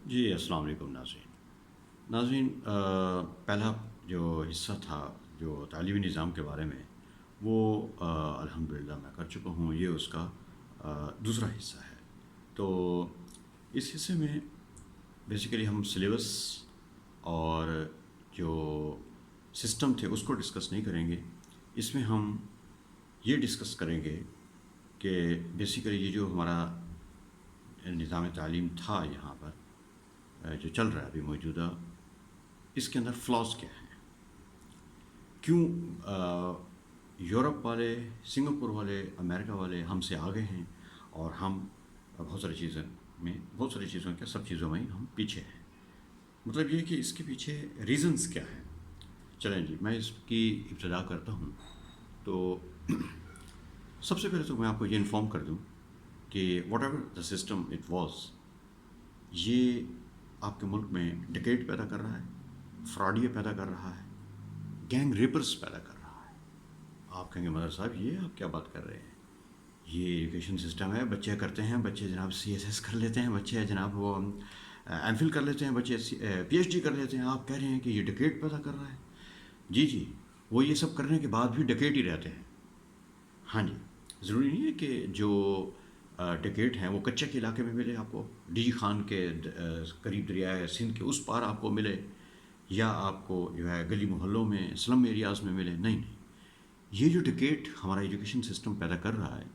جی السلام علیکم ناظرین پہلا جو حصہ تھا جو تعلیمی نظام کے بارے میں وہ الحمدللہ میں کر چکا ہوں. یہ اس کا دوسرا حصہ ہے. تو اس حصے میں بیسیکلی ہم سلیبس اور جو سسٹم تھے اس کو ڈسکس نہیں کریں گے. اس میں ہم یہ ڈسکس کریں گے کہ بیسیکلی یہ جو ہمارا نظام تعلیم تھا یہاں پر جو چل رہا ہے ابھی موجودہ، اس کے اندر فلاز کیا ہیں، کیوں یورپ والے، سنگاپور والے، امریکہ والے ہم سے آگے ہیں اور ہم بہت ساری چیزوں کے سب چیزوں میں ہم پیچھے ہیں. مطلب یہ کہ اس کے پیچھے ریزنز کیا ہیں. چلیں جی میں اس کی ابتدا کرتا ہوں. تو سب سے پہلے تو میں آپ کو یہ انفارم کر دوں کہ what ever the system it was, یہ آپ کے ملک میں ڈکیٹ پیدا کر رہا ہے، فراڈیے پیدا کر رہا ہے، گینگ ریپرس پیدا کر رہا ہے. آپ کہیں گے مدر صاحب یہ آپ کیا بات کر رہے ہیں، یہ ایجوکیشن سسٹم ہے، بچے کرتے ہیں، بچے جناب CSS کر لیتے ہیں، بچے جناب وہ ایم فل کر لیتے ہیں، بچے PhD کر لیتے ہیں. آپ کہہ رہے ہیں کہ یہ ڈکیٹ پیدا کر رہا ہے. جی وہ یہ سب کرنے کے بعد بھی ڈکیٹ ہی رہتے ہیں. ہاں جی، ضروری نہیں ہے کہ جو ٹکٹ ہیں وہ کچے کے علاقے میں ملے آپ کو، ڈی جی خان کے قریب دریائے سندھ کے اس پار آپ کو ملے، یا آپ کو جو ہے گلی محلوں میں سلم ایریاز میں ملے. نہیں، یہ جو ٹکٹ ہمارا ایجوکیشن سسٹم پیدا کر رہا ہے،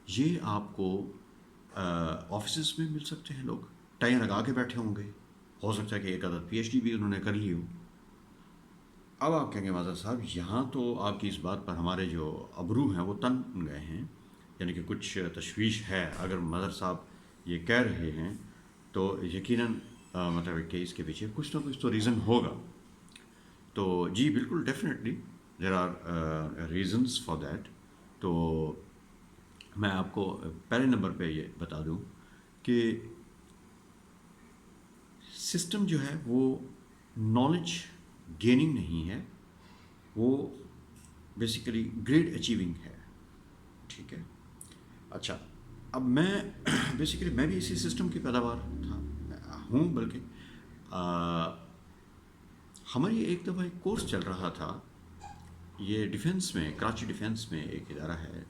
یہ آپ کو آفیسز میں مل سکتے ہیں. لوگ ٹائیں لگا کے بیٹھے ہوں گے، ہو سکتا ہے کہ ایک عدد PhD بھی انہوں نے کر لی ہو. اب آپ کہیں گے معذر صاحب یہاں تو آپ کی اس بات پر ہمارے جو ابرو ہیں وہ تن گئے ہیں، یعنی کہ کچھ تشویش ہے. اگر مدر صاحب یہ کہہ رہے ہیں تو یقیناً مطلب کہ اس کے پیچھے کچھ نہ کچھ تو ریزن ہوگا. تو جی بالکل definitely there are reasons for that. تو میں آپ کو پہلے نمبر پہ یہ بتا دوں کہ سسٹم جو ہے وہ نالج گیننگ نہیں ہے، وہ بیسیکلی گریڈ اچیونگ ہے. ٹھیک ہے. اچھا، اب میں بیسیکلی میں بھی اسی سسٹم کی پیداوار ہوں. بلکہ ہماری ایک دفعہ ایک کورس چل رہا تھا، یہ ڈیفنس میں، کراچی ڈیفنس میں ایک ادارہ ہے،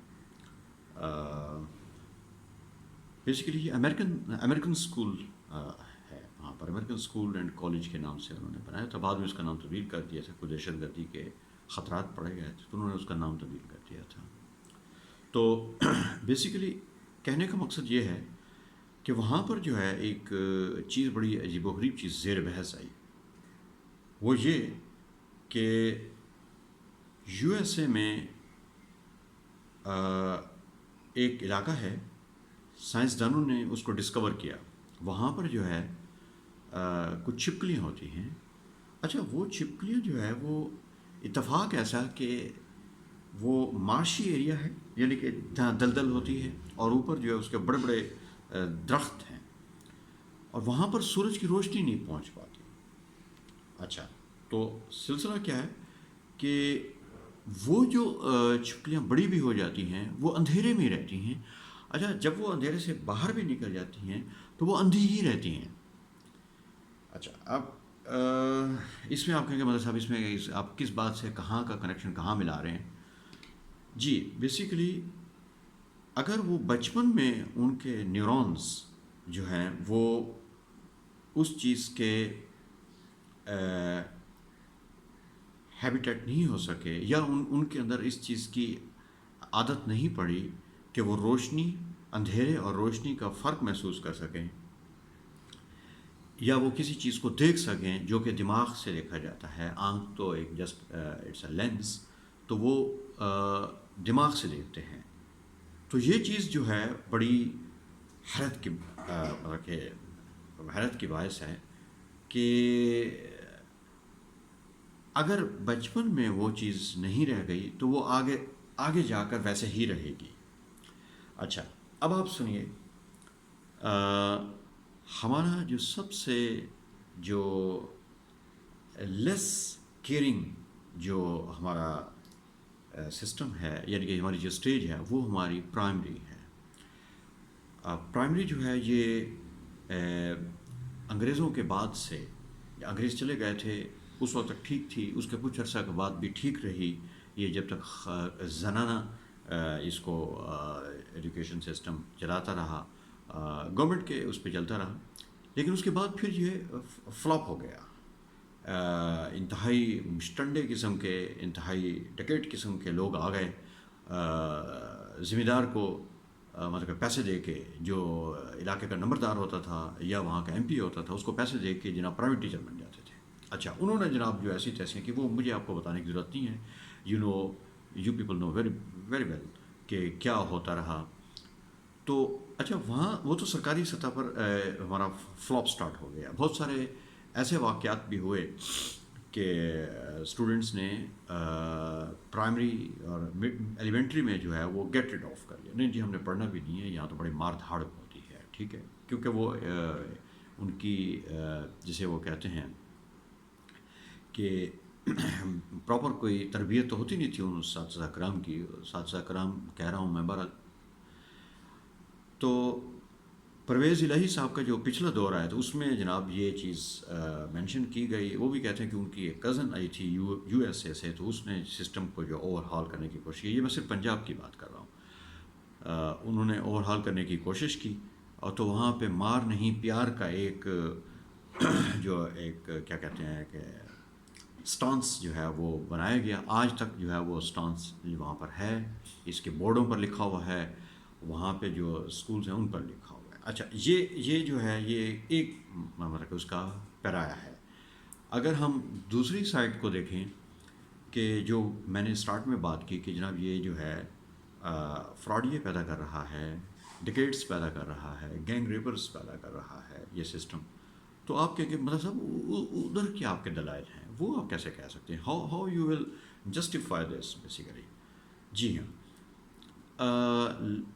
بیسیکلی یہ امریکن اسکول ہے. وہاں پر امریکن اسکول اینڈ کالج کے نام سے انہوں نے بنایا تھا. بعد میں اس کا نام تبدیل کر دیا تھا، کچھ دہشت گردی کے خطرات پڑے گئے تھے تو انہوں نے اس کا نام تبدیل کر دیا تھا. تو بیسیکلی کہنے کا مقصد یہ ہے کہ وہاں پر جو ہے ایک چیز بڑی عجیب و غریب چیز زیر بحث آئی. وہ یہ کہ USA میں ایک علاقہ ہے، سائنسدانوں نے اس کو ڈسکور کیا. وہاں پر جو ہے کچھ چھپکلیاں ہوتی ہیں. اچھا، وہ چھپکلیاں جو ہے وہ اتفاق ایسا کہ وہ مارشی ایریا ہے، یعنی کہ جہاں دلدل ہوتی ہے اور اوپر جو ہے اس کے بڑے بڑے درخت ہیں، اور وہاں پر سورج کی روشنی نہیں پہنچ پاتی. اچھا، تو سلسلہ کیا ہے کہ وہ جو چھپکلیاں بڑی بھی ہو جاتی ہیں وہ اندھیرے میں ہی رہتی ہیں. اچھا، جب وہ اندھیرے سے باہر بھی نکل جاتی ہیں تو وہ اندھی ہی رہتی ہیں. اچھا، اب اس میں آپ کہیں گے مطلب صاحب اس میں آپ کس بات سے کہاں کا کنیکشن کہاں ملا رہے ہیں. جی بیسیکلی اگر وہ بچپن میں ان کے نیورونز جو ہیں وہ اس چیز کے ہیبیٹیٹ نہیں ہو سکے، یا ان کے اندر اس چیز کی عادت نہیں پڑی کہ وہ روشنی، اندھیرے اور روشنی کا فرق محسوس کر سکیں، یا وہ کسی چیز کو دیکھ سکیں جو کہ دماغ سے دیکھا جاتا ہے. آنکھ تو ایک جسٹ اٹس اے لینس، تو وہ دماغ سے دیکھتے ہیں. تو یہ چیز جو ہے بڑی حیرت کی باعث ہے کہ اگر بچپن میں وہ چیز نہیں رہ گئی تو وہ آگے جا کر ویسے ہی رہے گی. اچھا، اب آپ سنیے، ہمارا جو سب سے جو لیس کیئرنگ جو ہمارا سسٹم ہے، یعنی کہ ہماری جو اسٹیج ہے وہ ہماری پرائمری ہے. پرائمری جو ہے یہ انگریزوں کے بعد سے، انگریز چلے گئے تھے اس وقت تک ٹھیک تھی، اس کے کچھ عرصہ کے بعد بھی ٹھیک رہی، یہ جب تک زنانہ اس کو ایجوکیشن سسٹم چلاتا رہا، گورنمنٹ کے اس پہ چلتا رہا، لیکن اس کے بعد پھر یہ فلاپ ہو گیا. انتہائی مشٹنڈے قسم کے، انتہائی ڈکیٹ قسم کے لوگ آ گئے، ذمہ دار کو مطلب پیسے دے کے، جو علاقے کا نمبردار ہوتا تھا یا وہاں کا ایم پی ہوتا تھا اس کو پیسے دے کے جناب پرائیویٹ ٹیچر بن جاتے تھے. اچھا انہوں نے جناب جو ایسی تیسیاں کی، وہ مجھے آپ کو بتانے کی ضرورت نہیں ہے، you people know very very well کہ کیا ہوتا رہا. تو اچھا وہاں وہ تو سرکاری سطح پر ہمارا فلاپ سٹارٹ ہو گیا. بہت سارے ایسے واقعات بھی ہوئے کہ اسٹوڈنٹس نے پرائمری اور ایلیمنٹری میں جو ہے وہ گیٹ اٹ آف کر لیا، نہیں جی ہم نے پڑھنا بھی نہیں ہے، یہاں تو بڑی مار دھاڑ ہوتی ہے، ٹھیک ہے، کیونکہ وہ ان کی جسے وہ کہتے ہیں کہ پراپر کوئی تربیت تو ہوتی نہیں تھی ان اساتذہ کرام کی. اساتذہ کرام کہہ رہا ہوں میں بہرحال. تو پرویز الہی صاحب کا جو پچھلا دور آیا تھا اس میں جناب یہ چیز مینشن کی گئی. وہ بھی کہتے ہیں کہ ان کی ایک کزن آئی تھی یو ایس اے سے، تو اس نے سسٹم کو جو اوور ہال کرنے کی کوشش کی. یہ میں صرف پنجاب کی بات کر رہا ہوں. انہوں نے اوور ہال کرنے کی کوشش کی، اور تو وہاں پہ مار نہیں پیار کا ایک جو ایک کیا کہتے ہیں کہ سٹانس جو ہے وہ بنایا گیا. آج تک جو ہے وہ سٹانس وہاں پر ہے، اس کے بورڈوں پر لکھا ہوا ہے، وہاں پہ جو اسکولز ہیں ان پر لکھا ہوا ہے. اچھا یہ جو ہے یہ ایک مطلب کہ اس کا پیرایا ہے. اگر ہم دوسری سائڈ کو دیکھیں کہ جو میں نے اسٹارٹ میں بات کی کہ جناب یہ جو ہے فراڈ یہ پیدا کر رہا ہے، ڈکیٹس پیدا کر رہا ہے، گینگ ریپرز پیدا کر رہا ہے یہ سسٹم، تو آپ کہیں کہ مطلب صاحب ادھر کیا آپ کے دلائل ہیں، وہ آپ کیسے کہہ سکتے ہیں، how you will justify this basically. جی ہاں،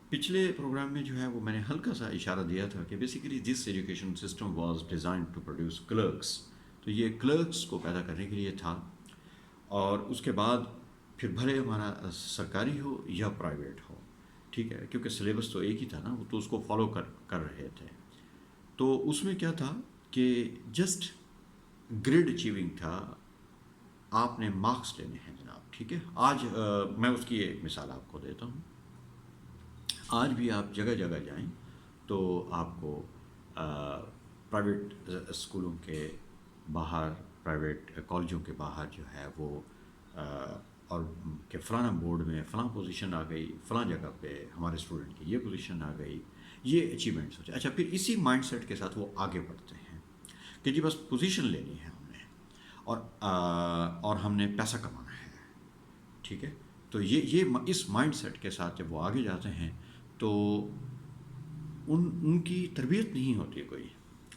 پچھلے پروگرام میں جو ہے وہ میں نے ہلکا سا اشارہ دیا تھا کہ basically this education system was designed to produce clerks. تو یہ کلرکس کو پیدا کرنے کے لیے تھا، اور اس کے بعد پھر بھلے ہمارا سرکاری ہو یا پرائیویٹ ہو، ٹھیک ہے، کیونکہ سلیبس تو ایک ہی تھا نا، وہ تو اس کو فالو کر رہے تھے. تو اس میں کیا تھا کہ جسٹ گریڈ اچیونگ تھا، آپ نے مارکس لینے ہیں جناب، ٹھیک ہے. آج میں اس کی ایک مثال آپ کو دیتا ہوں. آج بھی آپ جگہ جگہ جائیں تو آپ کو پرائیویٹ اسکولوں کے باہر، پرائیویٹ کالجوں کے باہر جو ہے وہ اور کہ فلانا بورڈ میں فلاں پوزیشن آ گئی، فلاں جگہ پہ ہمارے اسٹوڈنٹ کی یہ پوزیشن آ گئی، یہ اچیومنٹس ہوتے ہیں. اچھا پھر اسی مائنڈ سیٹ کے ساتھ وہ آگے بڑھتے ہیں کہ جی بس پوزیشن لینی ہے ہم نے، اور ہم نے پیسہ کمانا ہے، ٹھیک ہے. تو یہ اس مائنڈ سیٹ کے ساتھ جب وہ آگے جاتے ہیں تو ان کی تربیت نہیں ہوتی، کوئی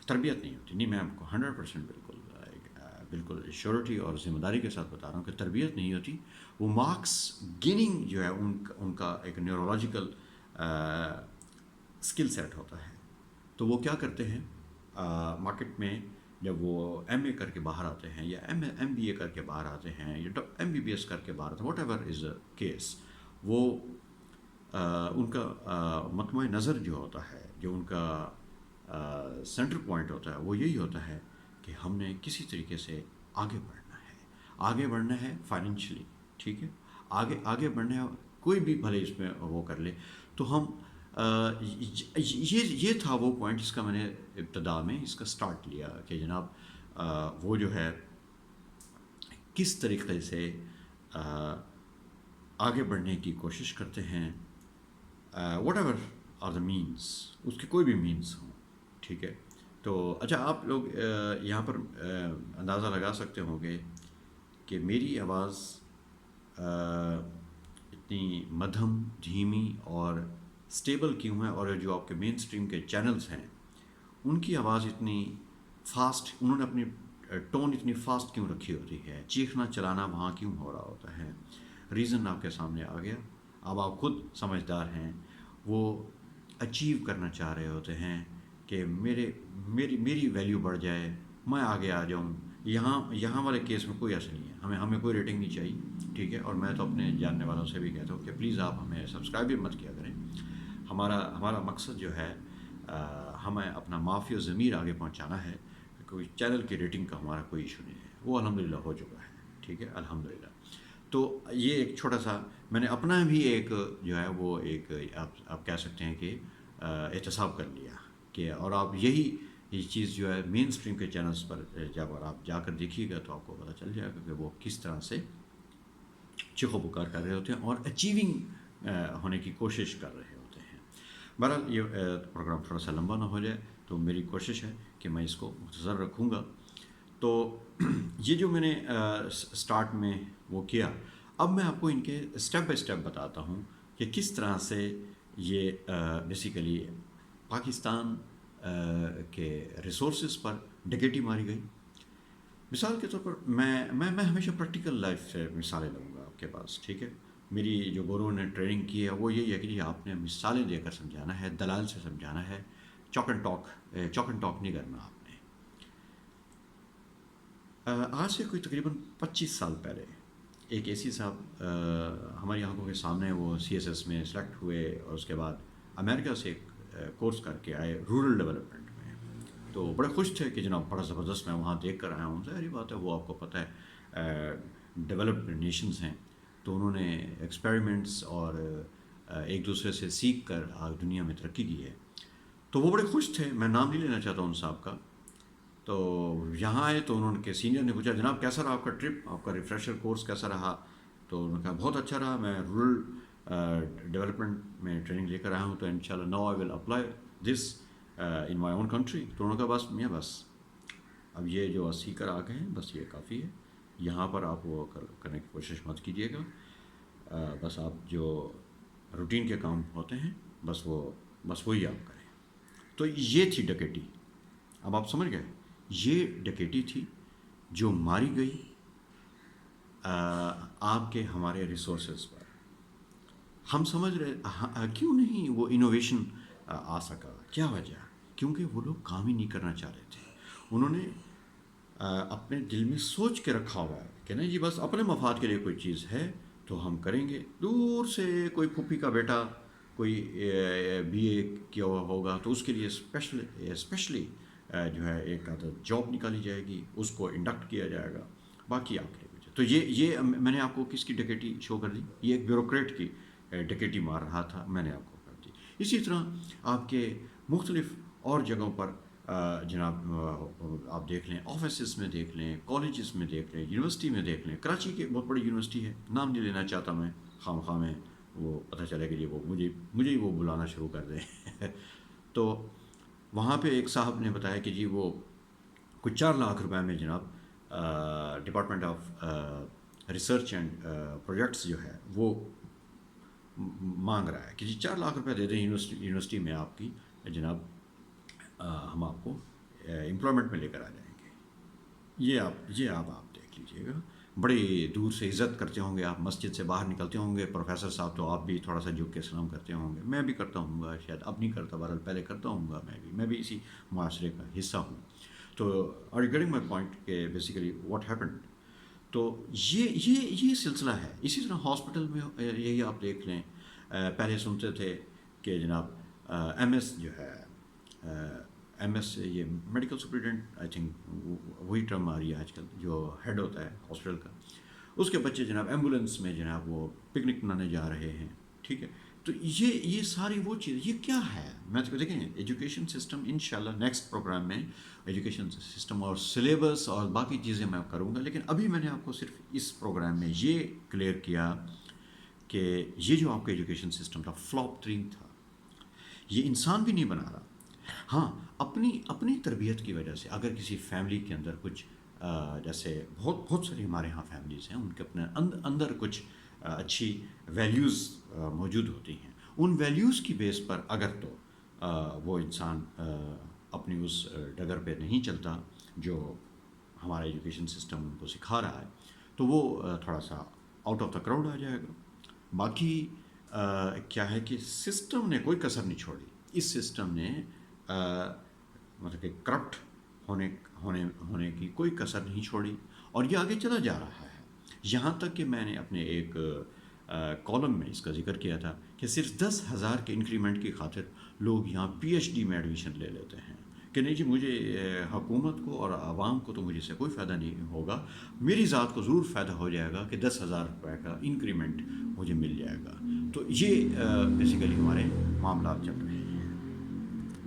تربیت نہیں ہوتی. نہیں، میں آپ کو 100% بالکل شیورٹی اور ذمہ داری کے ساتھ بتا رہا ہوں کہ تربیت نہیں ہوتی. وہ مارکس گیننگ جو ہے ان کا ایک نیورولوجیکل اسکل سیٹ ہوتا ہے. تو وہ کیا کرتے ہیں مارکیٹ میں جب وہ ایم اے کر کے باہر آتے ہیں یا ایم بی اے کر کے باہر آتے ہیں یا ایم بی بی ایس کر کے باہر آتے ہیں، what ever is the case, وہ ان کا مطمع نظر جو ہوتا ہے، جو ان کا سینٹر پوائنٹ ہوتا ہے، وہ یہی ہوتا ہے کہ ہم نے کسی طریقے سے آگے بڑھنا ہے فائنینشلی، ٹھیک ہے، آگے بڑھنا ہے، کوئی بھی بھلے اس میں وہ کر لے. تو ہم یہ تھا وہ پوائنٹ جس کا میں نے ابتدا میں اس کا سٹارٹ لیا کہ جناب وہ جو ہے کس طریقے سے آگے بڑھنے کی کوشش کرتے ہیں، whatever are the means, اس کے کوئی بھی مینس ہوں، ٹھیک ہے. تو اچھا آپ لوگ یہاں پر اندازہ لگا سکتے ہوں گے کہ میری آواز اتنی مدھم، دھیمی اور اسٹیبل کیوں ہے، اور جو آپ کے مین اسٹریم کے چینلز ہیں ان کی آواز اتنی فاسٹ، انہوں نے اپنی ٹون اتنی فاسٹ کیوں رکھی ہوتی ہے، چیخنا چلانا وہاں کیوں ہو رہا ہوتا ہے. ریزن آپ کے سامنے آ گیا. اب آپ خود سمجھدار ہیں، وہ اچیو کرنا چاہ رہے ہوتے ہیں کہ میری ویلیو بڑھ جائے، میں آگے آ جاؤں. یہاں والے کیس میں کوئی ایسا نہیں ہے، ہمیں کوئی ریٹنگ نہیں چاہیے، ٹھیک ہے. اور میں تو اپنے جاننے والوں سے بھی کہتا ہوں کہ پلیز آپ ہمیں سبسکرائب بھی مت کیا کریں. ہمارا مقصد جو ہے ہمیں اپنا معافی و ضمیر آگے پہنچانا ہے. کوئی چینل کی ریٹنگ کا ہمارا کوئی ایشو نہیں ہے، وہ الحمدللہ ہو چکا ہے. ٹھیک ہے الحمدللہ. تو یہ ایک چھوٹا سا میں نے اپنا بھی ایک جو ہے وہ ایک آپ کہہ سکتے ہیں کہ احتساب کر لیا کہ، اور آپ یہی یہ چیز جو ہے مین اسٹریم کے چینلز پر جب آپ جا کر دیکھیے گا تو آپ کو پتہ چل جائے گا کہ وہ کس طرح سے چیخو پکار کر رہے ہوتے ہیں اور اچیونگ ہونے کی کوشش کر رہے ہوتے ہیں. بہرحال یہ پروگرام تھوڑا سا لمبا نہ ہو جائے تو میری کوشش ہے کہ میں اس کو مختصر رکھوں گا. تو یہ جو میں نے سٹارٹ میں وہ کیا، اب میں آپ کو ان کے سٹیپ بائی سٹیپ بتاتا ہوں کہ کس طرح سے یہ بیسیکلی پاکستان کے ریسورسز پر ڈکیٹی ماری گئی. مثال کے طور پر میں ہمیشہ پریکٹیکل لائف سے مثالیں لوں گا آپ کے پاس. ٹھیک ہے، میری جو گورو نے ٹریننگ کی ہے وہ یہی ہے کہ آپ نے مثالیں دے کر سمجھانا ہے، دلائل سے سمجھانا ہے، چاک اینڈ ٹاک نہیں کرنا آپ نے. آج سے کوئی تقریباً 25 سال پہلے ایک اے سی صاحب ہماری آنکھوں کے سامنے وہ سی ایس ایس میں سلیکٹ ہوئے اور اس کے بعد امریکہ سے ایک کورس کر کے آئے رورل ڈیولپمنٹ میں. تو بڑے خوش تھے کہ جناب بڑا زبردست میں وہاں دیکھ کر آیا ہوں. ظاہری بات ہے وہ آپ کو پتہ ہے ڈیولپڈ نیشنز ہیں تو انہوں نے ایکسپیریمنٹس اور ایک دوسرے سے سیکھ کر آج دنیا میں ترقی کی ہے. تو وہ بڑے خوش تھے، میں نام نہیں لینا چاہتا ہوں ان صاحب کا. تو یہاں آئے تو انہوں نے کے سینئر نے پوچھا جناب کیسا رہا آپ کا ٹرپ، آپ کا ریفریشر کورس کیسا رہا؟ تو انہوں نے کہا بہت اچھا رہا، میں رورل ڈیولپمنٹ میں ٹریننگ لے کر آیا ہوں تو انشاءاللہ now I will apply this in my own country. تو انہوں نے کہا بس میاں بس اب یہ جو سیکر آ گئے ہیں بس یہ کافی ہے، یہاں پر آپ وہ کرنے کی کوشش مت کیجیے گا. بس آپ جو روٹین کے کام ہوتے ہیں بس وہی آپ کریں. تو یہ تھی ڈکیٹی. اب آپ سمجھ گئے یہ ڈکیٹی تھی جو ماری گئی آپ کے ہمارے ریسورسز پر. ہم سمجھ رہے کیوں نہیں وہ انوویشن آ سکا، کیا وجہ؟ کیونکہ وہ لوگ کام ہی نہیں کرنا چاہ رہے تھے. انہوں نے اپنے دل میں سوچ کے رکھا ہوا ہے کہ نہیں جی بس اپنے مفاد کے لیے کوئی چیز ہے تو ہم کریں گے. دور سے کوئی پھوپھی کا بیٹا کوئی بی اے کیا ہوا ہوگا تو اس کے لیے اسپیشلی جو ہے ایک جاب نکالی جائے گی، اس کو انڈکٹ کیا جائے گا، باقی آپ کے لیے. تو یہ میں نے آپ کو کس کی ڈکیٹی شو کر دی؟ یہ ایک بیوروکریٹ کی ڈکیٹی مار رہا تھا، میں نے آپ کو کر دی. اسی طرح آپ کے مختلف اور جگہوں پر جناب آپ دیکھ لیں، آفیسز میں دیکھ لیں، کالجز میں دیکھ لیں، یونیورسٹی میں دیکھ لیں. کراچی کی بہت بڑی یونیورسٹی ہے، نام نہیں لینا چاہتا میں، خواہ میں وہ پتہ چلے کہ وہ مجھے ہی وہ بلانا شروع کر دیں. تو وہاں پہ ایک صاحب نے بتایا کہ جی وہ کچھ 4 لاکھ روپے میں جناب department of research and projects جو ہے وہ مانگ رہا ہے کہ جی 4 لاکھ روپے دے دیں یونیورسٹی میں آپ کی جناب، ہم آپ کو امپلائمنٹ میں لے کر آ جائیں گے. یہ آپ دیکھ لیجئے گا. بڑی دور سے عزت کرتے ہوں گے آپ، مسجد سے باہر نکلتے ہوں گے پروفیسر صاحب تو آپ بھی تھوڑا سا جھک کے سلام کرتے ہوں گے. میں بھی کرتا ہوں گا، شاید اب نہیں کرتا، بہرحال پہلے کرتا ہوں گا. میں بھی اسی معاشرے کا حصہ ہوں. تو are you getting my point کہ بیسیکلی واٹ ہیپنڈ. تو یہ سلسلہ ہے. اسی طرح ہاسپٹل میں یہی آپ دیکھ لیں، پہلے سنتے تھے کہ جناب ایم ایس جو ہے ایم ایس یہ میڈیکل سپرنٹینڈنٹ آئی تھنک وہی ٹرم آ رہی ہے آج کل، جو ہیڈ ہوتا ہے ہاسپٹل کا، اس کے بچے جناب ایمبولینس میں جناب وہ پکنک منانے جا رہے ہیں. ٹھیک ہے، تو یہ ساری وہ چیز یہ کیا ہے؟ میں تو دیکھیں ایجوکیشن سسٹم انشاءاللہ نیکسٹ پروگرام میں ایجوکیشن سسٹم اور سلیبس اور باقی چیزیں میں کروں گا. لیکن ابھی میں نے آپ کو صرف اس پروگرام میں یہ کلیئر کیا کہ یہ جو آپ کا ایجوکیشن سسٹم تھا فلاپ ترین تھا. یہ انسان بھی نہیں بنا رہا. ہاں اپنی تربیت کی وجہ سے اگر کسی فیملی کے اندر کچھ جیسے بہت ساری ہمارے ہاں فیملیز ہیں، ان کے اپنے اندر کچھ اچھی ویلیوز موجود ہوتی ہیں، ان ویلیوز کی بیس پر اگر تو وہ انسان اپنی اس ڈگر پہ نہیں چلتا جو ہمارا ایجوکیشن سسٹم ان کو سکھا رہا ہے، تو وہ تھوڑا سا آؤٹ آف دا کراؤڈ آ جائے گا. باقی کیا ہے کہ سسٹم نے کوئی کسر نہیں چھوڑی. اس سسٹم نے مطلب کہ کرپٹ ہونے کی کوئی کسر نہیں چھوڑی اور یہ آگے چلا جا رہا ہے. یہاں تک کہ میں نے اپنے ایک کالم میں اس کا ذکر کیا تھا کہ صرف 10,000 کے انکریمنٹ کی خاطر لوگ یہاں پی ایچ ڈی میں ایڈمیشن لے لیتے ہیں کہ نہیں جی مجھے حکومت کو اور عوام کو تو مجھے اس سے کوئی فائدہ نہیں ہوگا، میری ذات کو ضرور فائدہ ہو جائے گا کہ 10,000 روپے کا انکریمنٹ مجھے مل جائے گا۔ تو یہ بیسیکلی ہمارے معاملات چل رہے ہیں۔